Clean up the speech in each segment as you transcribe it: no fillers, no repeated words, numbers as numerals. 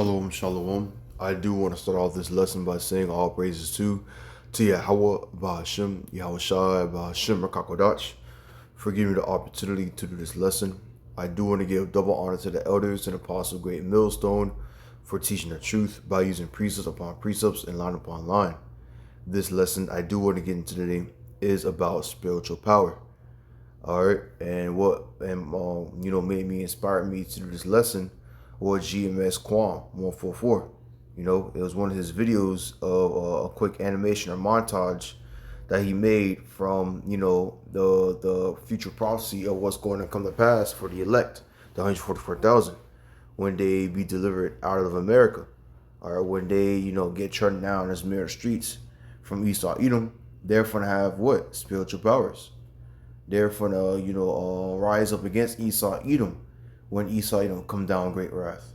Shalom, shalom. I do want to start off this lesson by saying all praises to YAHAWAH, BAHASHAM, YAHAWASHI, BAHASHAM, QADASH for giving me the opportunity to do this lesson. I do want to give double honor to the elders and apostle GREATMILLSTONE for teaching the truth by using precepts upon precepts and line upon line. This lesson I do want to get into today is about spiritual power. All right, and what made me inspired me to do this lesson was GMS Quam 144. It was one of his videos of a quick animation or montage that he made from the future prophecy of what's going to come to pass for the elect, the 144,000, when they be delivered out of America, or when they get turned down as mere streets from Esau Edom. They're gonna have what? Spiritual powers. They're gonna rise up against Esau Edom when Esau Edom come down great wrath.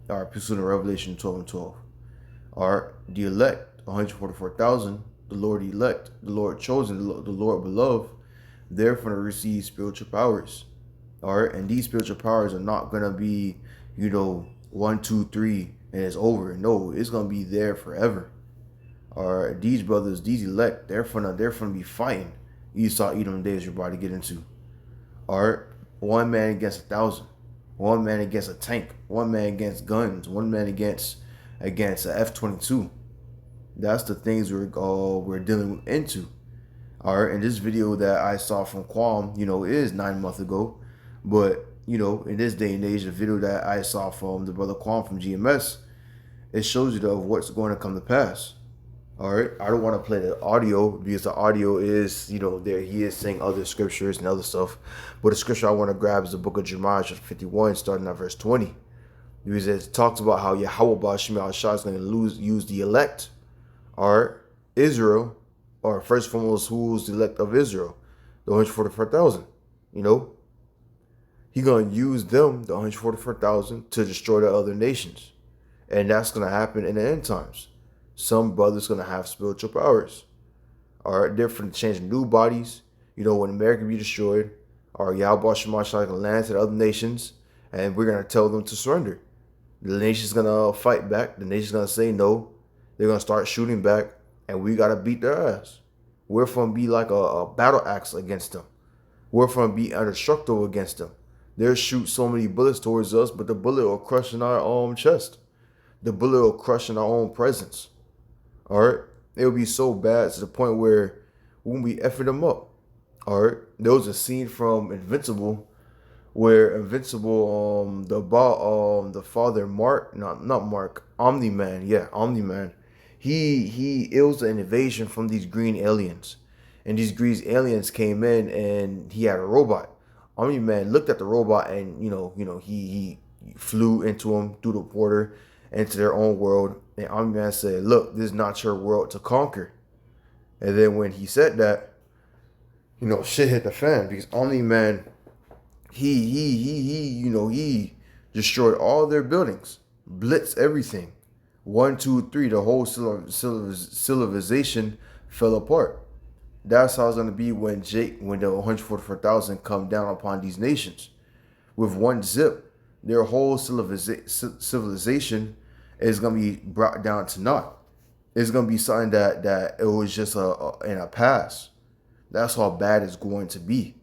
All right, pursuing Revelation 12:12. All right, the elect, 144,000, the Lord elect, the Lord chosen, the Lord beloved, they're gonna receive spiritual powers. All right, and these spiritual powers are not gonna be 1, 2, 3 and it's over. No, it's gonna be there forever. All right, these brothers, these elect, they're gonna be fighting Esau Edom days you're about to get into. All right, one man against 1,000, one man against a tank, one man against guns, one man against a F-22. That's the things we're dealing into. All right, and this video that I saw from Quam, is 9 months ago, but in this day and age, the video that I saw from the brother Quam from GMS, it shows you of what's going to come to pass. All right, I don't want to play the audio because the audio is, there he is saying other scriptures and other stuff. But the scripture I want to grab is the book of Jeremiah, chapter 51, starting at verse 20. Because it talks about how YAHAWAH is going to use the elect, or Israel, or first and foremost, who's the elect of Israel, the 144,000. He's going to use them, the 144,000, to destroy the other nations. And that's going to happen in the end times. Some brothers gonna have spiritual powers. All right, they're gonna change new bodies. When America be destroyed, our YAHAWASHI gonna land to the other nations, and we're gonna tell them to surrender. The nation's gonna fight back. The nation's gonna say no. They're gonna start shooting back, and we gotta beat their ass. We're gonna be like a battle axe against them. We're gonna be indestructible against them. They'll shoot so many bullets towards us, but the bullet will crush in our own chest. The bullet will crush in our own presence. All right, it'll be so bad to the point where we won't be effing them up. All right, there was a scene from Invincible where Invincible, the father Mark, not Mark, Omni-Man, yeah, Omni-Man. It was an invasion from these green aliens, and these green aliens came in, and he had a robot. Omni-Man looked at the robot, and he flew into him through the porter into their own world. And Omni-Man said, look, this is not your world to conquer. And then when he said that, shit hit the fan, because Omni-Man, he destroyed all their buildings, blitzed everything. 1, 2, 3, the whole civilization fell apart. That's how it's going to be when the 144,000 come down upon these nations. With one zip, their whole civilization is going to be brought down to naught. It's going to be something that it was just in a past. That's how bad it's going to be.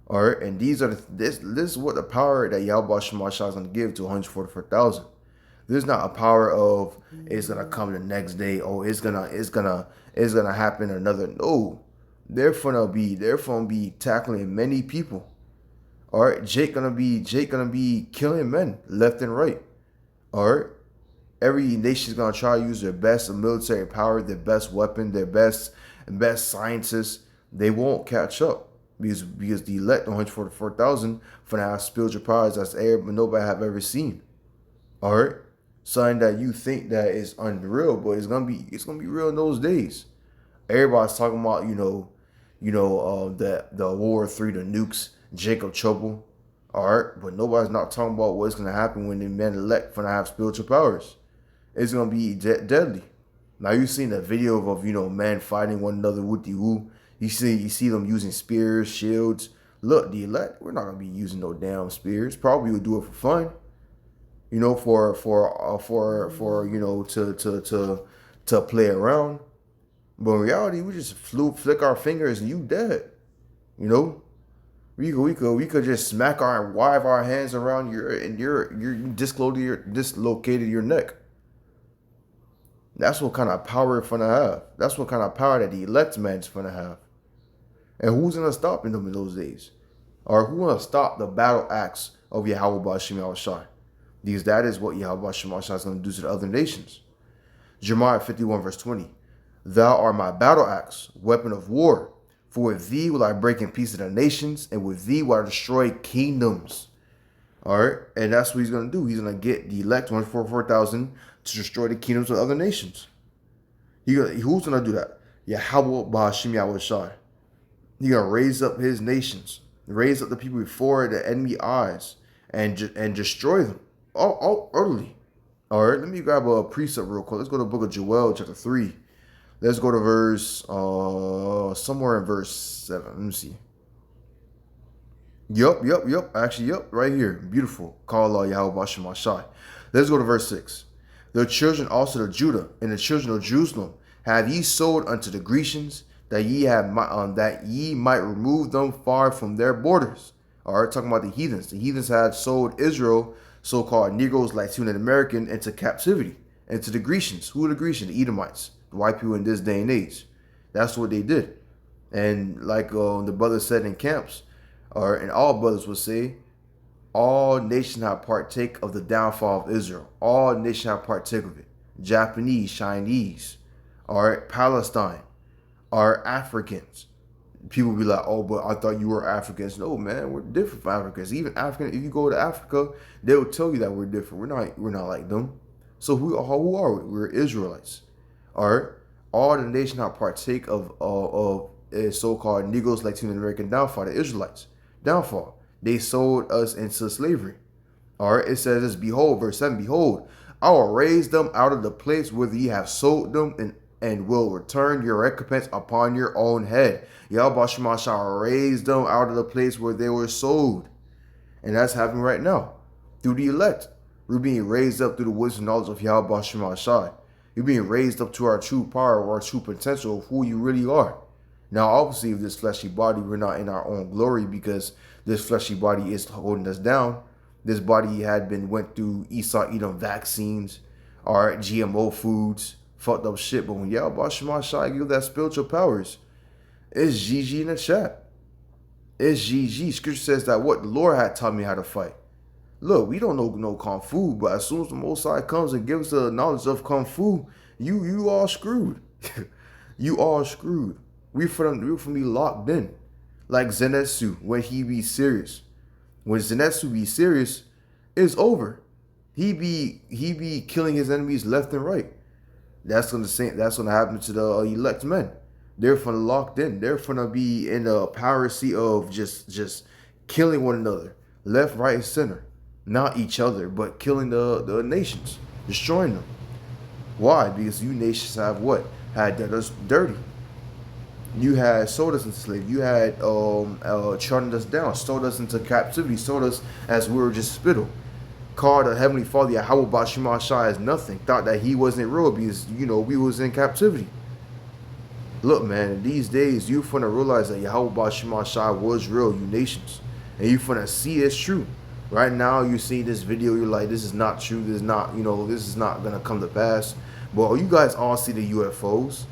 All right, and this is what the power that YAHAWASHI is going to give to 144,000. This is not a power of it's going to come the next day. Oh, it's gonna happen another. No, they're gonna be tackling many people. All right, Jake gonna be killing men left and right. All right, every nation's gonna try to use their best military power, their best weapon, their best scientists. They won't catch up because the elect 144,000 gonna have spiritual powers that's nobody have ever seen. All right, something that you think that is unreal, but it's gonna be real in those days. Everybody's talking about the World War III, the nukes, Jacob Trouble. All right, but nobody's not talking about what's gonna happen when the men elect gonna have spiritual powers. It's gonna be deadly. Now you've seen the video of men fighting one another with the woo. You see them using spears, shields. Look, the elect, we're not gonna be using no damn spears. Probably would do it for fun. you know, for to play around. But in reality, we just flick our fingers and you dead. You know, we could just smack our wave our hands around your and you're dislocated your neck. That's what kind of power it's gonna have. That's what kind of power that the elect man's gonna have. And who's gonna stop them in those days? Or who gonna stop the battle axe of Yahweh BAHASHAM YAHAWASHI? Because that is what Yahweh BAHASHAM YAHAWASHI is gonna do to the other nations. Jeremiah 51 verse 20. Thou art my battle axe, weapon of war. For with thee will I break in pieces the nations, and with thee will I destroy kingdoms. All right, and that's what he's gonna do. He's gonna get the elect 144,000 to destroy the kingdoms of other nations. Who's gonna do that? Yahweh BAHASHAM YAHAWASHI. He's gonna raise up his nations, raise up the people before the enemy eyes, and destroy them all utterly. All right, let me grab a precept real quick. Let's go to the book of Joel, chapter 3. Let's go to verse, somewhere in verse 7. Let me see. Yup. Actually, yup, right here. Beautiful. Call Yahweh BAHASHAM YAHAWASHI. Let's go to verse 6. The children also of Judah and the children of Jerusalem have ye sold unto the Grecians, that ye might remove them far from their borders. All right, talking about the heathens. The heathens had sold Israel, so-called Negroes, Latino and American, into captivity, into the Grecians. Who are the Grecians? The Edomites, the white people in this day and age. That's what they did. And like the brother said in camps, and all brothers would say, all nations have partake of the downfall of Israel. All nations have partake of it. Japanese, Chinese, all right, Palestine, are Africans. People be like, oh, but I thought you were Africans. No, man, we're different from Africans. Even African, if you go to Africa, they will tell you that we're different. We're not like them. So who are we? We're Israelites. All right. All the nation have partake of so-called Negroes, Latino American downfall. The Israelites downfall. They sold us into slavery. All right. It says this, behold, verse 7, behold, I will raise them out of the place where ye have sold them, and will return your recompense upon your own head. Yahweh BAHASHAM shall raise them out of the place where they were sold. And that's happening right now. Through the elect. We're being raised up through the wisdom and knowledge of Yahweh BAHASHAM. You're being raised up to our true power, or our true potential of who you really are. Now, obviously, with this fleshy body, we're not in our own glory, because this fleshy body is holding us down. This body went through Esau Edom vaccines, or GMO foods, fucked up shit. But when Yahweh BAHASHAM give that spiritual powers, it's GG in the chat. It's GG. Scripture says that what the Lord had taught me how to fight. Look, we don't know no Kung Fu, but as soon as the Most High comes and gives the knowledge of Kung Fu, you all screwed. You all screwed. We from be locked in. Like Zenitsu, when he be serious. When Zenitsu be serious, it's over. He be killing his enemies left and right. That's gonna happen to the elect men. They're finna locked in. They're finna be in the piracy of just killing one another, left, right, and center. Not each other, but killing the nations, destroying them. Why? Because you nations have what? Had done us dirty. You had sold us into slavery. You had trodden us down, sold us into captivity, sold us as we were just spittle. Called the Heavenly Father Yahweh BAHASHAM YAHAWASHI as nothing. Thought that he wasn't real because, we was in captivity. Look, man, these days, you finna realize that Yahweh BAHASHAM YAHAWASHI was real, you nations. And you finna see it's true. Right now, you see this video, you're like, this is not true. This is not, this is not gonna come to pass. But you guys all see the UFOs.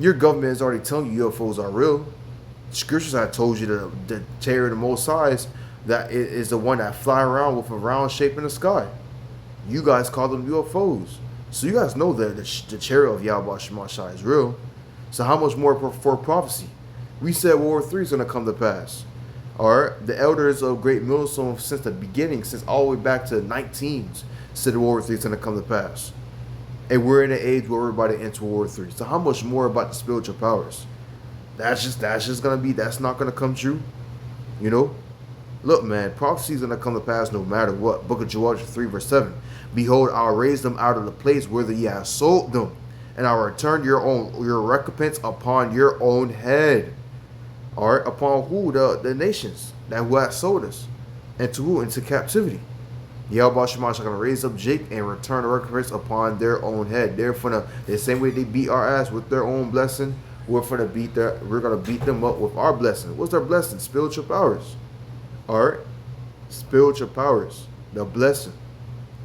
Your government is already telling you UFOs are real. Scriptures have told you the terror of the Most High that it is the one that fly around with a round shape in the sky. You guys call them UFOs. So you guys know that the chariot of Yahweh BAHASHAM YAHAWASHI is real. So how much more for prophecy? We said World War III is going to come to pass. All right, the elders of Great Millstone since the beginning, since all the way back to the 19s, said World War III is going to come to pass. And we're in an age where we're about to enter World War III. So how much more about the spiritual powers? That's just going to be, that's not going to come true. Look, man, prophecy is going to come to pass no matter what. Book of Joel 3 verse 7. Behold, I'll raise them out of the place where ye have sold them, and I'll return your recompense upon your own head. All right, upon who? The nations that who have sold us. And to who? Into captivity. Yahweh Shema shall raise up Jake and return the recompense upon their own head. They're finna, the same way they beat our ass with their own blessing, we're gonna beat them up with our blessing. What's their blessing? Spiritual powers. Alright? Spiritual powers. The blessing.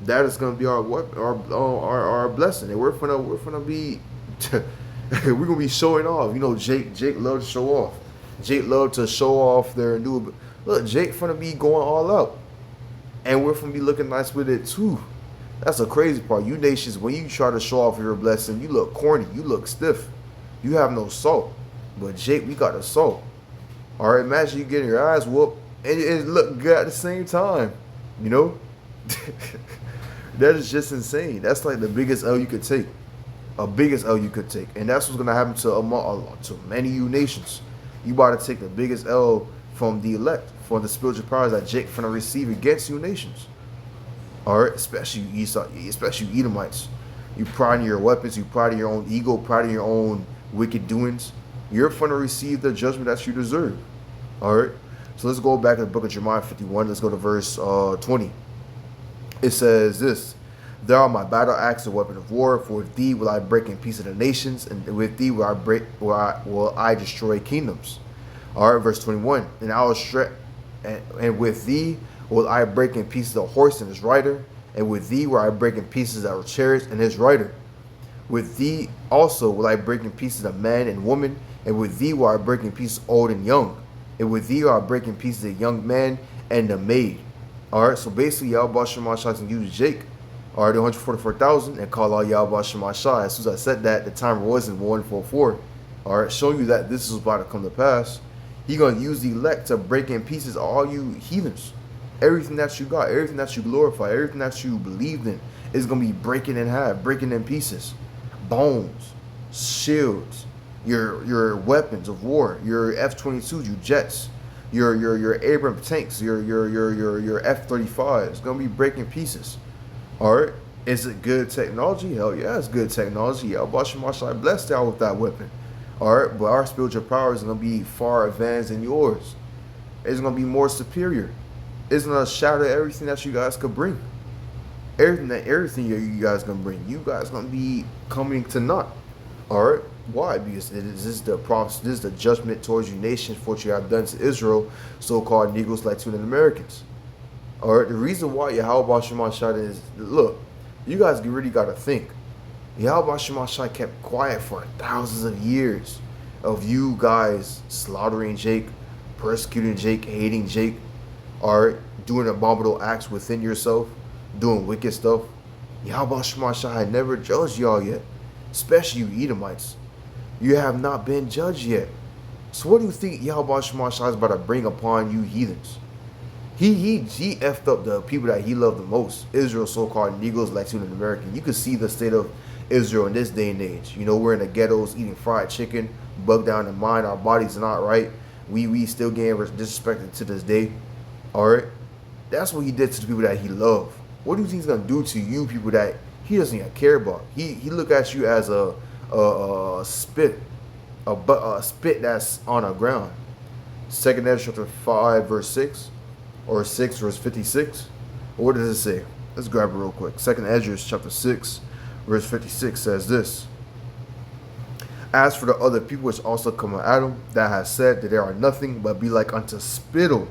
That is gonna be our blessing. And we're gonna be we're gonna be showing off. You know, Jake loves to show off. Jake loves to show off their new. Look, Jake finna be going all out. And we're going to be looking nice with it too. That's the crazy part. You nations, when you try to show off your blessing, you look corny. You look stiff. You have no salt. But Jake, we got the salt. All right, imagine you getting your eyes whooped and it look good at the same time. You know? That is just insane. That's like the biggest L you could take. A biggest L you could take. And that's what's going to happen to many of you nations. You about to take the biggest L from the elect, for the spiritual powers that Jake finna receive against you nations. Alright, especially you Esau, especially you Edomites. You pride in your weapons, you pride in your own ego, pride in your own wicked doings. You're finna receive the judgment that you deserve. Alright, so let's go back to the book of Jeremiah 51. Let's go to verse 20. It says this: "There are my battle axe and weapon of war. For with thee will I break in pieces the nations, and with thee will I destroy kingdoms." All right, verse 21. "And I will and with thee will I break in pieces the horse and his rider, and with thee will I break in pieces our chariots and his rider. With thee also will I break in pieces the man and woman, and with thee will I break in pieces old and young, and with thee will I break in pieces the young man and the maid." All right, so basically, Yahweh Shema Shai can use Jake, all right, the 144,000, and call out Yahweh Shema Shai. As soon as I said that, the timer wasn't 144. All right, showing you that this is about to come to pass. He's going to use the elect to break in pieces all you heathens. Everything that you got, everything that you glorify, everything that you believed in is going to be breaking in half, breaking in pieces. Bones, shields, your weapons of war, your F-22s, your jets, your Abrams tanks, your F-35 is going to be breaking pieces. All right? Is it good technology? Hell yeah, it's good technology. Yahweh Shema Shai blessed y'all with that weapon. All right, but our spiritual power is going to be far advanced than yours. It's going to be more superior. It's going to shatter everything that you guys could bring. Everything you guys going to bring. You guys going to be coming to naught. All right, why? Because this is the judgment towards you nations for what you have done to Israel, so-called Negroes, Latinos, and Americans. All right, the reason why Yahweh Shema Shai is, look, you guys really got to think. Yahweh Shema Shai kept quiet for thousands of years of you guys slaughtering Jake, persecuting Jake, hating Jake, all right, doing abominable acts within yourself, doing wicked stuff. Yahweh Shema Shai had never judged y'all yet, especially you Edomites. You have not been judged yet. So what do you think Yahweh Shema Shai is about to bring upon you heathens? He effed up the people that he loved the most, Israel, so-called Negroes, Latinos, and Americans. You can see the state of Israel in this day and age. You know, we're in the ghettos eating fried chicken, bugged down in mind. Our bodies are not right. We still getting disrespected to this day. All right, that's what he did to the people that he loved. What do you think he's gonna do to you people that he doesn't even care about? He look at you as a spit that's on the ground. 2 Ezra chapter 5 verse 6 or 6 verse 56. What does it say? Let's grab it real quick. 2 Ezra chapter 6 verse 56 says this: "As for the other people which also come of Adam, that has said that they are nothing but be like unto spittle."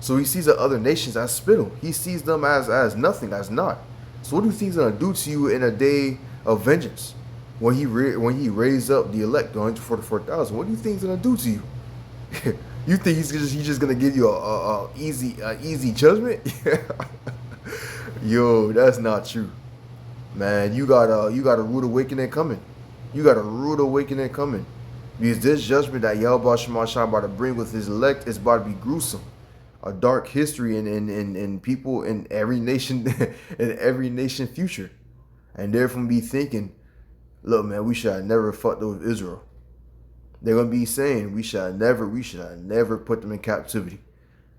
So he sees the other nations as spittle. He sees them as nothing, as not. So what do you think he's gonna do to you in a day of vengeance? When he raised up the elect, the 144,000, what do you think he's gonna do to you? You think he's just gonna give you a easy judgment? Yo, that's not true, man. You got a rude awakening coming. You got a rude awakening coming, because this judgment that Yahweh Shema Shai about to bring with his elect is about to be gruesome. A dark history in people in every nation in every nation future, and they're gonna be thinking, look, man, we should have never fucked with Israel. They're gonna be saying we should have never put them in captivity,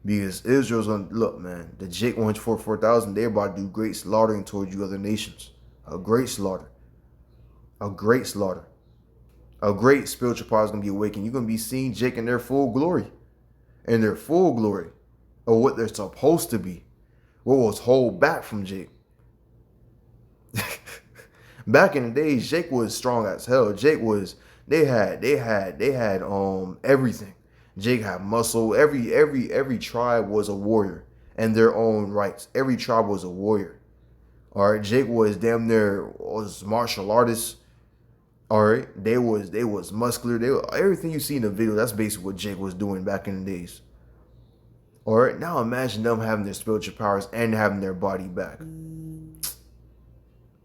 because Israel's gonna look, man. The Jake 144,000, they're about to do great slaughtering towards you other nations. A great slaughter, a great slaughter, a great spiritual power is gonna be awakened. You're gonna be seeing Jake in their full glory, of what they're supposed to be, What was hold back from Jake? Back in the days, Jake was strong as hell. Jake was they had everything. Jake had muscle. Every tribe was a warrior in their own rights. Every tribe was a warrior. All right, Jake was damn near was martial artists. All right, they was muscular. Everything you see in the video. That's basically what Jake was doing back in the days. All right, now imagine them having their spiritual powers and having their body back.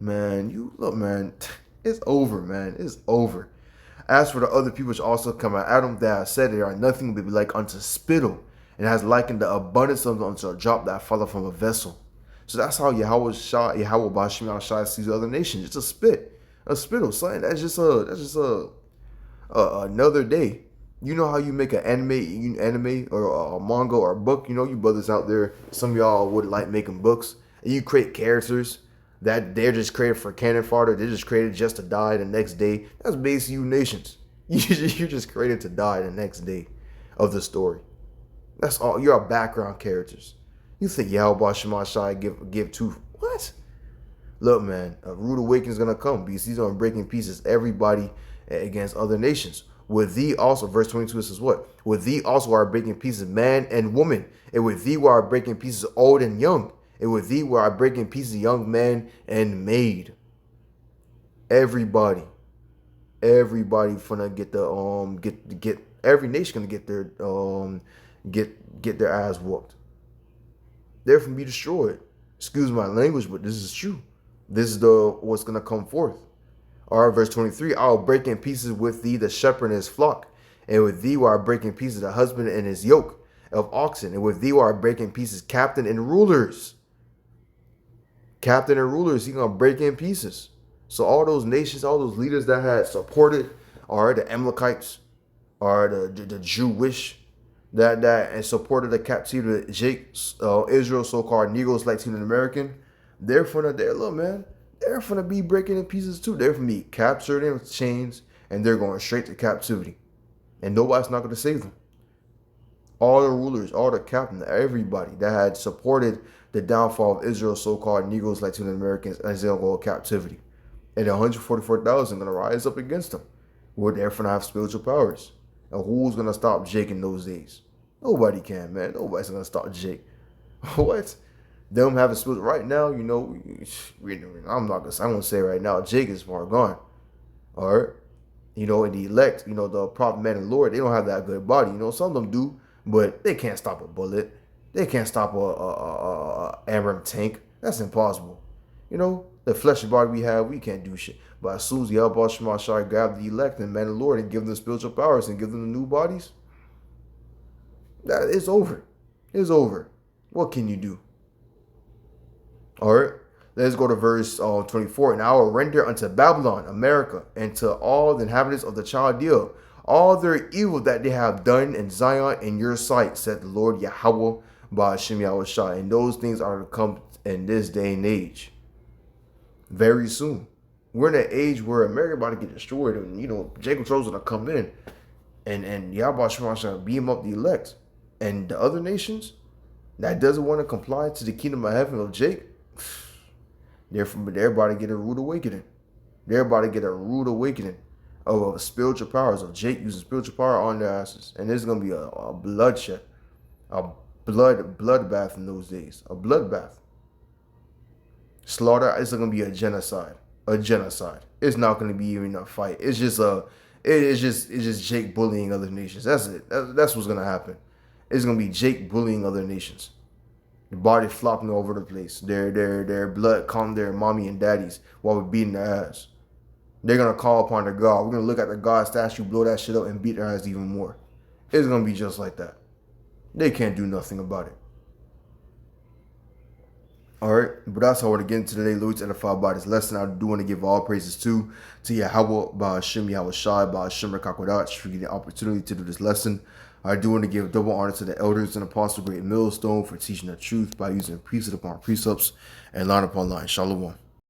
Man, you look, man, it's over, man. It's over. As for the other people which also come out, Adam that I said they are nothing but like unto spittle, and has likened the abundance of them unto a drop that falleth from a vessel. So that's how Yahawah BAHASHAM sees the other nations. Just a spittle, something that's just another day. You know how you make an anime or a manga or a book. You know, you brothers out there, some of y'all would like making books, and you create characters that they're just created for cannon fodder. They're just created just to die the next day. That's basically you nations. You're just created to die the next day of the story. That's all. You're our background characters. You think Yahawah Shemashai give two? What? Look, man, a rude awakening is gonna come because he's gonna break in pieces everybody against other nations. With thee also, verse 22 says what? With thee also are breaking pieces man and woman, and with thee are breaking pieces old and young. And with thee where I break in pieces young man and maid. Everybody finna get the get every nation gonna get their get their ass whooped. They're finna be destroyed. Excuse my language, but this is true. This is what's gonna come forth. All right, verse 23. I will break in pieces with thee the shepherd and his flock, and with thee where I break in pieces the husband and his yoke of oxen, and with thee where I break in pieces captain and rulers. Captain and rulers, he's gonna break in pieces. So all those nations, all those leaders that had supported, are the Amalekites, are the Jewish that and supported the captivity of Jake, Israel, so-called Negroes, Latino American. They're look, man, they're gonna be breaking in pieces too. They're gonna be captured in chains, and they're going straight to captivity, and nobody's not gonna save them. All the rulers, all the captains, everybody that had supported the downfall of Israel, so-called Negroes, Latino Americans, as they'll go to captivity. And 144,000 going to rise up against them. We're there for to have spiritual powers. And who's going to stop Jake in those days? Nobody can, man. Nobody's going to stop Jake. What? Them having spiritual right now, you know, I'm not going to, I won't say right now, Jake is far gone. All right? You know, and the elect, you know, the prophet man and Lord, they don't have that good body. You know, some of them do, but they can't stop a bullet. They can't stop a Amram tank. That's impossible. You know, the fleshy body we have, we can't do shit. But as soon as Yahawah Shemashai grab the elect and man and Lord and give them spiritual powers and give them the new bodies, that it's over. It's over. What can you do? All right. Let's go to verse 24. And I will render unto Babylon, America, and to all the inhabitants of the Chaldea all their evil that they have done in Zion in your sight, said the Lord Yahawah BAHASHAM YAHAWASHI. And those things are to come in this day and age. Very soon. We're in an age where America about to get destroyed. And, you know, Jacob Troll's going to come in. And Yahawah Shemashai beam up the elect. And the other nations that doesn't want to comply to the kingdom of heaven of Jake, they're about to get a rude awakening. They're about to get a rude awakening of spiritual powers, of Jake using spiritual power on their asses. And there's going to be a bloodshed. A bloodbath in those days. A bloodbath. Slaughter. It's going to be a genocide. A genocide. It's not going to be even a fight. It's just Jake bullying other nations. That's it. That's what's going to happen. It's going to be Jake bullying other nations. The body flopping over the place. Their blood calm their mommy and daddies while we're beating their ass. They're going to call upon their God. We're going to look at the God statue, blow that shit up, and beat their ass even more. It's going to be just like that. They can't do nothing about it. Alright, but that's how I want to get into today. Lord's edified by this lesson. I do want to give all praises to Yahawah BAHASHAM YAHAWASHI BAHASHAM QADASH for getting the opportunity to do this lesson. I do want to give double honor to the elders and apostle GREATMILLSTONE for teaching the truth by using precept upon precepts and line upon line. Shalom.